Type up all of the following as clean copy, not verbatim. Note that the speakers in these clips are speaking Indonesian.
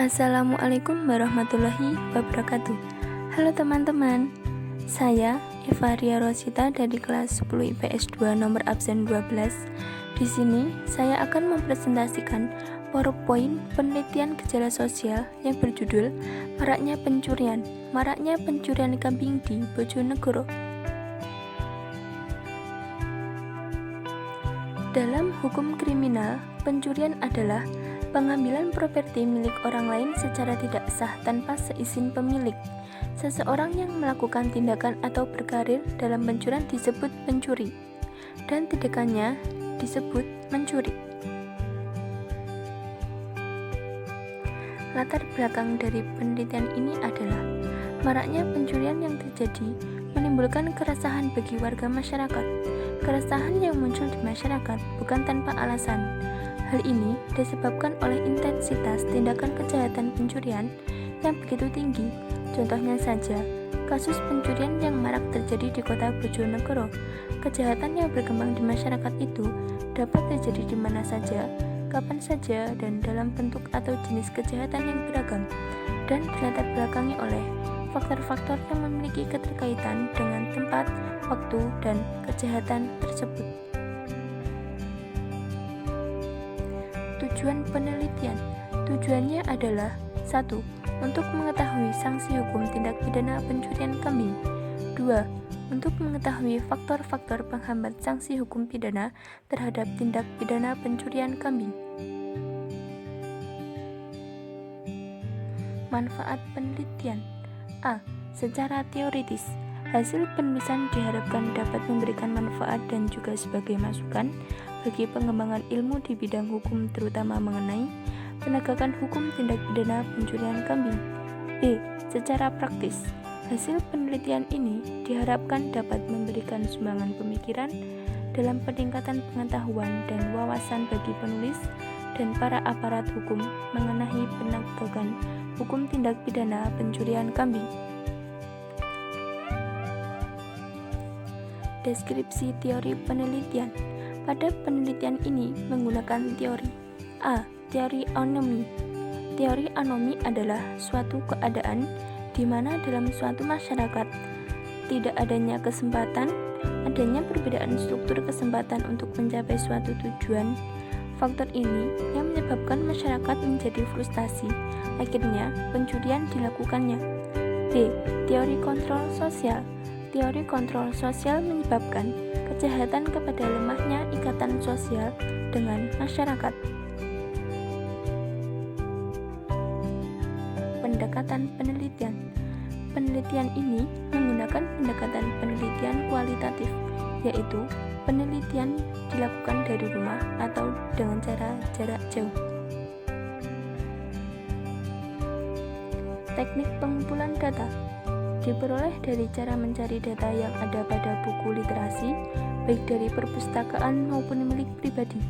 Assalamualaikum warahmatullahi wabarakatuh. Halo teman-teman, saya Eva Ria Rosita dari kelas 10 IPS 2 nomor absen 12. Di sini saya akan mempresentasikan PowerPoint penelitian gejala sosial yang berjudul Maraknya Pencurian Kambing di Bojonegoro. Dalam hukum kriminal, pencurian adalah pengambilan properti milik orang lain secara tidak sah tanpa seizin pemilik. Seseorang yang melakukan tindakan atau berkarir dalam pencurian disebut pencuri, dan tindakannya disebut mencuri. Latar belakang dari penelitian ini adalah maraknya pencurian yang terjadi menimbulkan keresahan bagi warga masyarakat. Keresahan yang muncul di masyarakat bukan tanpa alasan. Hal ini disebabkan oleh intensitas tindakan kejahatan pencurian yang begitu tinggi. Contohnya saja, kasus pencurian yang marak terjadi di kota Bojonegoro. Kejahatan yang berkembang di masyarakat itu dapat terjadi di mana saja, kapan saja, dan dalam bentuk atau jenis kejahatan yang beragam, dan dilatar belakangi oleh faktor-faktor yang memiliki keterkaitan dengan tempat, waktu, dan kejahatan tersebut. Tujuan penelitian. Tujuannya adalah 1. Untuk mengetahui sanksi hukum tindak pidana pencurian kambing. 2. Untuk mengetahui faktor-faktor penghambat sanksi hukum pidana terhadap tindak pidana pencurian kambing. Manfaat penelitian. A. Secara teoritis, hasil penulisan diharapkan dapat memberikan manfaat dan juga sebagai masukan bagi pengembangan ilmu di bidang hukum, terutama mengenai penegakan hukum tindak pidana pencurian kambing. B. Secara praktis, hasil penelitian ini diharapkan dapat memberikan sumbangan pemikiran dalam peningkatan pengetahuan dan wawasan bagi penulis dan para aparat hukum mengenai penegakan hukum tindak pidana pencurian kambing. Deskripsi teori penelitian. Pada penelitian ini menggunakan teori A. Teori anomi. Teori anomi adalah suatu keadaan di mana dalam suatu masyarakat tidak adanya kesempatan, adanya perbedaan struktur kesempatan untuk mencapai suatu tujuan. Faktor ini yang menyebabkan masyarakat menjadi frustasi, akhirnya pencurian dilakukannya. B. Teori kontrol sosial. Teori kontrol sosial menyebabkan kejahatan kepada lemahnya ikatan sosial dengan masyarakat. Pendekatan penelitian. Penelitian ini menggunakan pendekatan penelitian kualitatif, yaitu penelitian dilakukan dari rumah atau dengan cara jarak jauh. Teknik pengumpulan data diperoleh dari cara mencari data yang ada pada buku literasi, baik dari perpustakaan maupun milik pribadi,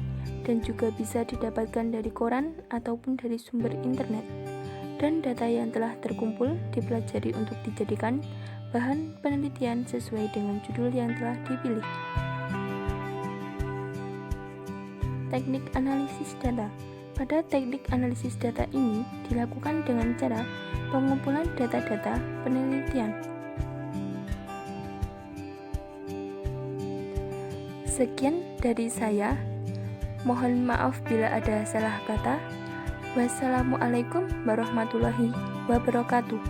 dan juga bisa didapatkan dari koran ataupun dari sumber internet. Dan data yang telah terkumpul dipelajari untuk dijadikan bahan penelitian sesuai dengan judul yang telah dipilih. Teknik analisis data. Pada teknik analisis data ini dilakukan dengan cara pengumpulan data-data penelitian. Sekian dari saya. Mohon maaf bila ada salah kata. Wassalamualaikum warahmatullahi wabarakatuh.